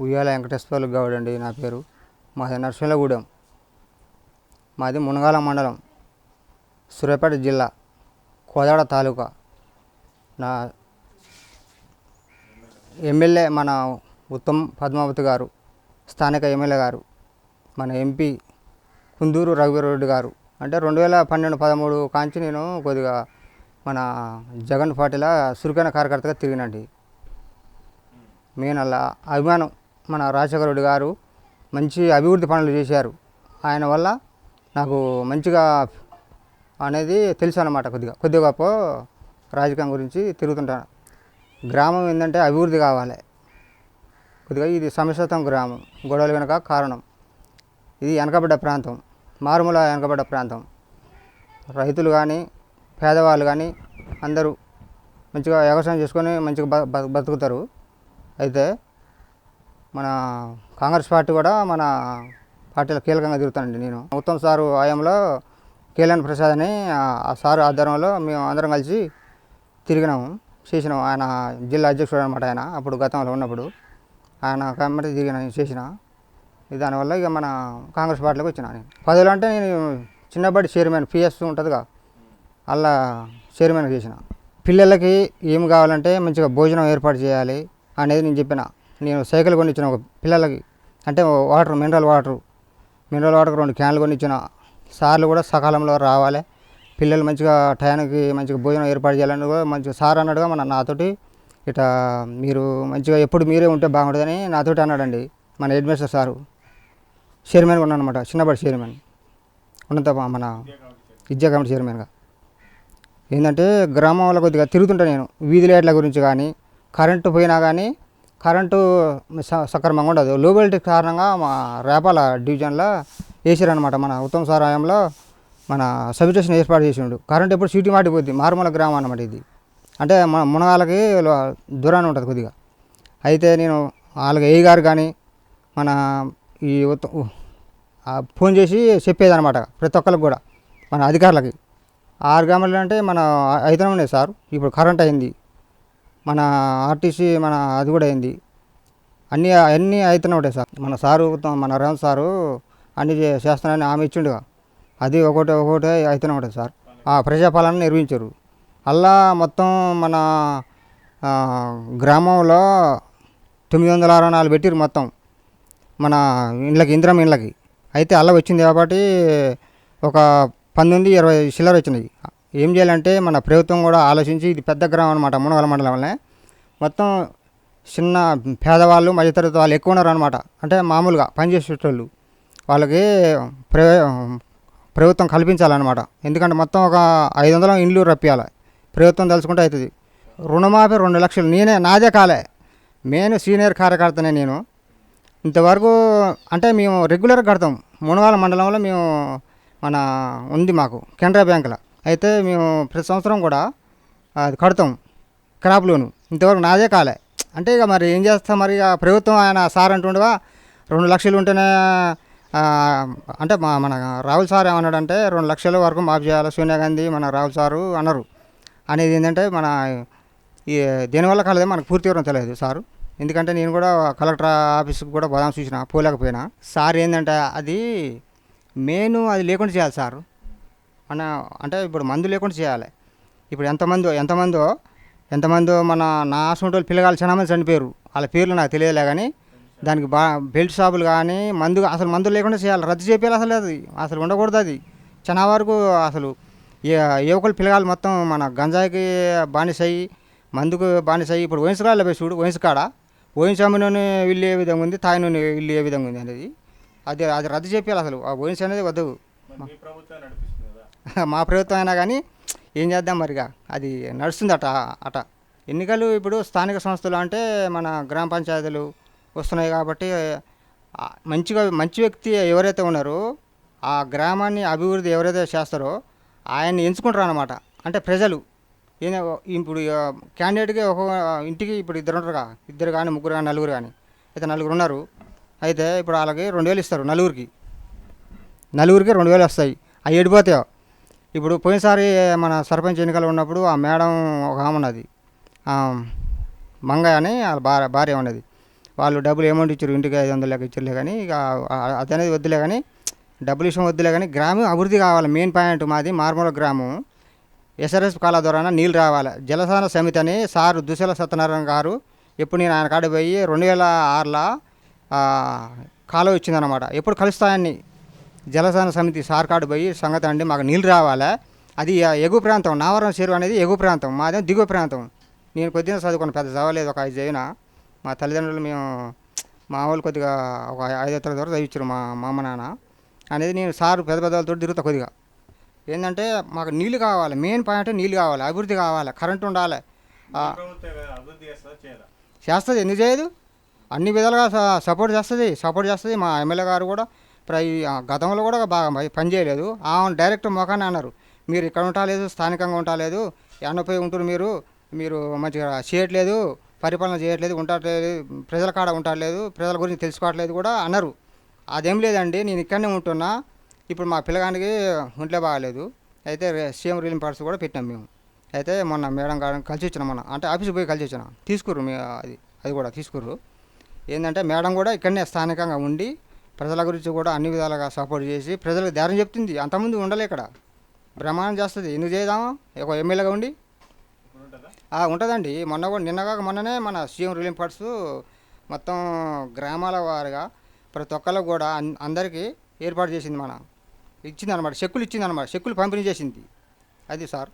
ఉయ్యాల వెంకటేశ్వర్లు గౌడ్ అండి నా పేరు. మాది నర్సింహగూడెం. మాది మునగాల మండలం, సూర్యాపేట జిల్లా, కోదాడ తాలూకా. నా ఎమ్మెల్యే మన ఉత్తమ్ పద్మావతి గారు, స్థానిక ఎమ్మెల్యే గారు, మన ఎంపీ కుందూరు రఘువీరెడ్డి గారు. అంటే 2012-13 కాంచి నేను కొద్దిగా మన జగన్ పార్టీలో చురుకైన కార్యకర్తగా తిరిగినండి. మెయిన్ అలా అభిమానం మన రాజశేఖర రెడ్డి గారు మంచి అభివృద్ధి పనులు చేశారు. ఆయన వల్ల నాకు మంచిగా అనేది తెలుసు అన్నమాట. కొద్దిగా గొప్ప రాజకీయం గురించి తిరుగుతుంటాను. గ్రామం ఏంటంటే అభివృద్ధి కావాలి. కొద్దిగా ఇది సమస్యాతం గ్రామం, గొడవలు వెనక కారణం. ఇది వెనకబడ్డ ప్రాంతం, మారుమూల వెనకబడ్డ ప్రాంతం. రైతులు కానీ పేదవాళ్ళు కానీ అందరూ మంచిగా వ్యవసాయం చేసుకొని మంచిగా బతుకుతారు. అయితే మన కాంగ్రెస్ పార్టీ కూడా మన పార్టీలో కీలకంగా తిరుగుతానండి. నేను ఉత్తమ్ సారు హయాంలో కేఎల్ఎన్ ప్రసాద్ అని ఆ సారు ఆధ్వర్యంలో మేము అందరం కలిసి తిరిగినాము, చేసినాము. ఆయన జిల్లా అధ్యక్షుడు అనమాట. ఆయన అప్పుడు గతంలో ఉన్నప్పుడు ఆయన కమిటీ చేసిన దానివల్ల ఇక మన కాంగ్రెస్ పార్టీలోకి వచ్చిన. నేను పదవులు అంటే నేను చిన్నప్పటి చైర్మన్ పిఎస్ ఉంటుందిగా, అలా చైర్మన్ చేసిన. పిల్లలకి ఏం కావాలంటే మంచిగా భోజనం ఏర్పాటు చేయాలి అనేది నేను చెప్పిన. నేను సైకిల్ కొనిచ్చిన ఒక పిల్లలకి, అంటే వాటర్ మినరల్ వాటర్ 2 క్యాన్లు కొనిచ్చిన. సార్లు కూడా సకాలంలో రావాలి, పిల్లలు మంచిగా టయానికి మంచిగా భోజనం ఏర్పాటు చేయాలని కూడా మంచిగా సార్ అన్నాడుగా నాతోటి. ఇట్లా మీరు మంచిగా ఎప్పుడు మీరే ఉంటే బాగుంటుందని నాతోటి అన్నాడండి మన హెడ్ మాస్టర్ సారు. చైర్మన్గా ఉన్నాను అనమాట, చిన్నప్పటి చైర్మన్ ఉన్నంత మన విద్యా కమిటీ చైర్మన్గా. ఏంటంటే గ్రామంలో కొద్దిగా తిరుగుతుంటా నేను. వీధి లైట్ల గురించి కానీ, కరెంటు పోయినా కానీ కరెంటు సక్రమంగా ఉండదు. లో వోల్టేజ్ కారణంగా మా రేపాల డివిజన్లో వేసారనమాట. మన ఉత్తమ్ సార్ హయాంలో మన సబ్స్టేషన్ ఏర్పాటు చేసిండు. కరెంట్ ఎప్పుడు సీటీ మాటిపోద్ది. మారుమూల గ్రామం అన్నమాట ఇది. అంటే మన మునగాలకి దూరాన్ని ఉంటుంది కొద్దిగా. అయితే నేను వాళ్ళకి ఏ గారు కానీ మన ఈ ఫోన్ చేసి చెప్పేదన్నమాట ప్రతి ఒక్కరికి కూడా, మన అధికారులకి. 6 గ్రామాలు అంటే మన అయితేనే ఉన్నాయి సార్. ఇప్పుడు కరెంట్ అయింది, మన ఆర్టీసీ మన అది కూడా అయింది, అన్నీ అయితేనే ఉంటాయి సార్. మన సారు మన రేవంత్ సారు అన్నీ చేస్తున్నారని హామీ ఇచ్చిండుగా. అది ఒకటి అయితేనే ఉంటుంది సార్. ఆ ప్రజాపాలన నిర్వహించారు. అలా మొత్తం మన గ్రామంలో 964 పెట్టిరు మొత్తం మన ఇండ్లకి, ఇందిరం ఇండ్లకి. అయితే అలా వచ్చింది కాబట్టి ఒక 19-20 చిల్లర వచ్చినాయి. ఏం చేయాలంటే మన ప్రభుత్వం కూడా ఆలోచించి, ఇది పెద్ద గ్రామం అనమాట మునగాల మండలంలో. మొత్తం చిన్న పేదవాళ్ళు, మధ్యతరగతి వాళ్ళు ఎక్కువ ఉన్నారు అనమాట. అంటే మామూలుగా పనిచేసేటోళ్ళు వాళ్ళకి ప్రభుత్వం కల్పించాలన్నమాట. ఎందుకంటే మొత్తం ఒక 500 ఇండ్లు రప్పియాలి. ప్రభుత్వం తలుచుకుంటే అవుతుంది. రుణమాఫీ 2 లక్షలు నాదే కాలే. మెయిన్ సీనియర్ కార్యకర్తనే నేను. ఇంతవరకు అంటే మేము రెగ్యులర్గా కడతాం. మునగాల మండలంలో మేము మన ఉంది మాకు కెనరా బ్యాంకులో. అయితే మేము ప్రతి సంవత్సరం కూడా అది కడతాం, క్రాప్ లోను. ఇంతవరకు నాదే కాలే. అంటే ఇక మరి ఏం చేస్తాం, మరి ఇక ప్రభుత్వం ఆయన సార్ అంటుండగా 2 లక్షలు ఉంటేనే అంటే మన రాహుల్ సార్ ఏమన్నాడంటే 2 లక్షల వరకు మాఫ్ చేయాలి సోనియా గాంధీ మన రాహుల్ సారు అన్నారు. అనేది ఏంటంటే మన ఈ దేనివల్ల కాలేదో మనకు పూర్తి వివరం తెలియదు సారు. ఎందుకంటే నేను కూడా కలెక్టర్ ఆఫీస్కి కూడా పోదాం చూసిన, పోలేకపోయినా. సార్ ఏంటంటే అది మెయిన్ అది లేకుండా చేయాలి సారు. అంటే ఇప్పుడు మందు లేకుండా చేయాలి. ఇప్పుడు ఎంతమందో మన నా ఆసుంటోళ్ళు పిల్లగాళ్ళు చాలా మంది చనిపోయారు. వాళ్ళ పేర్లు నాకు తెలియలే కానీ దానికి బెల్ట్ షాపులు కానీ అసలు మందులు లేకుండా చేయాలి, రద్దు చేయాలి. అసలు ఉండకూడదు అది. చాలా వరకు అసలు యువకులు పిల్లగాళ్ళు మొత్తం మన గంజాయికి బానిసయ్యి, మందుకు బానిసయ్యి. ఇప్పుడు వయసుకాడలో పోయి చూడు, వయసుకాడ వయసమ్మని ఇల్లు ఏ విధంగా ఉంది, తాయినూనె ఇల్లు ఏ విధంగా ఉంది అనేది అది రద్దు చేయాలి. అసలు ఆ వయసు అనేది వద్దు. మా ప్రభుత్వం అయినా కానీ ఏం చేద్దాం మరిగా, అది నడుస్తుంది అట. ఎన్నికలు ఇప్పుడు స్థానిక సంస్థలు అంటే మన గ్రామ పంచాయతీలు వస్తున్నాయి కాబట్టి మంచి వ్యక్తి ఎవరైతే ఉన్నారో ఆ గ్రామాన్ని అభివృద్ధి ఎవరైతే చేస్తారో ఆయన్ని ఎంచుకుంటారు అన్నమాట. అంటే ప్రజలు ఇప్పుడు క్యాండిడేట్కి ఒక ఇంటికి ఇప్పుడు 2 ఉంటారుగా, 2 కానీ 3 కానీ 4 కానీ. అయితే 4 ఉన్నారు. అయితే ఇప్పుడు వాళ్ళకి 2000 ఇస్తారు. నలుగురికి 2000 వస్తాయి. అవి ఎడిపోతాయో. ఇప్పుడు పోయినసారి మన సర్పంచ్ ఎన్నికలు ఉన్నప్పుడు ఆ మేడం ఒక ఆమె ఉన్నది, మంగయ్య అని వాళ్ళ భార్య ఉన్నది. వాళ్ళు డబ్బులు అమౌంట్ ఇచ్చారు, ఇంటికి 500 లెక్క ఇచ్చారులే కానీ ఇక అదనేది వద్దులే కానీ, డబ్బుల విషయం వద్దులే కానీ గ్రామం అభివృద్ధి కావాలి. మెయిన్ పాయింట్ మాది మారుమూల గ్రామం. ఎస్ఆర్ఎస్ కాలువ ద్వారా నీళ్ళు రావాలి. జలసాన సమితి అని సారు దుశల సత్యనారాయణ గారు, ఎప్పుడు నేను ఆయన కాడ పోయి 2006లో కాలువ ఇచ్చిందనమాట. ఎప్పుడు కలుస్తాయని జలసాన సమితి సార్ కాడ పోయి సంగతి అండి మాకు నీళ్ళు రావాలి. అది ఎగువ ప్రాంతం, నావరం చెరువు అనేది ఎగువ ప్రాంతం, మాదేమో దిగువ ప్రాంతం. నేను కొద్దిగా చదువుకున్న, పెద్ద చదవలేదు, ఒక 5 చదివిన. మా తల్లిదండ్రులు మేము మా వాళ్ళు కొద్దిగా ఒక 5వ తరగతి వరకు చదివించారు మా అమ్మ నాన్న అనేది. నేను సారు పెద్ద పెద్దలతో తిరుగుతా కొద్దిగా. ఏంటంటే మాకు నీళ్ళు కావాలి, మెయిన్ పాయింట్ నీళ్ళు కావాలి, అభివృద్ధి కావాలి, కరెంటు ఉండాలి. చేస్తుంది, ఎందుకు చేయదు? అన్ని విధాలుగా సపోర్ట్ చేస్తుంది. మా ఎమ్మెల్యే గారు కూడా గతంలో కూడా బాగా పని చేయలేదు. డైరెక్ట్ మొఖాన్ని అన్నారు, మీరు ఇక్కడ ఉండలేదు, స్థానికంగా ఉండలేదు, ఎన్నపై ఉంటారు, మీరు మంచిగా చేయట్లేదు, పరిపాలన చేయట్లేదు, ఉండట్లేదు, ప్రజల కాడ ఉండట్లేదు, ప్రజల గురించి తెలుసుకోవట్లేదు కూడా అన్నారు. అదేం లేదండి, నేను ఇక్కడనే ఉంటున్నా. ఇప్పుడు మా పిల్లగానికి ఒంట్లో బాగాలేదు, అయితే సీఎం రిలీఫ్ ఫండ్స్ కూడా పెట్టాం మేము. అయితే మొన్న మేడం గారిని కలిసి వచ్చినాం, మొన్న అంటే ఆఫీస్కి పోయి కలిసి వచ్చినా, తీసుకుర్రు అది కూడా తీసుకుర్రు. ఏంటంటే మేడం కూడా ఇక్కడనే స్థానికంగా ఉండి ప్రజల గురించి కూడా అన్ని విధాలుగా సపోర్ట్ చేసి ప్రజలకు ధైర్యం చెప్తుంది. అంతకుముందు ఉండలే, ఇక్కడ బ్రహ్మాండం చేస్తుంది. ఎందుకు చేద్దామా ఒక ఎమ్మెల్యేగా ఉండి? ఉంటుందండి. మొన్ననే మన సీఎం రిలీఫ్ ఫండ్స్ మొత్తం గ్రామాల వారిగా ప్రతి ఒక్కరికి కూడా అందరికీ ఏర్పాటు చేసింది, ఇచ్చిందనమాట. చెక్కులు ఇచ్చిందనమాట, చెక్కులు పంపిణీ చేసింది. అది సార్.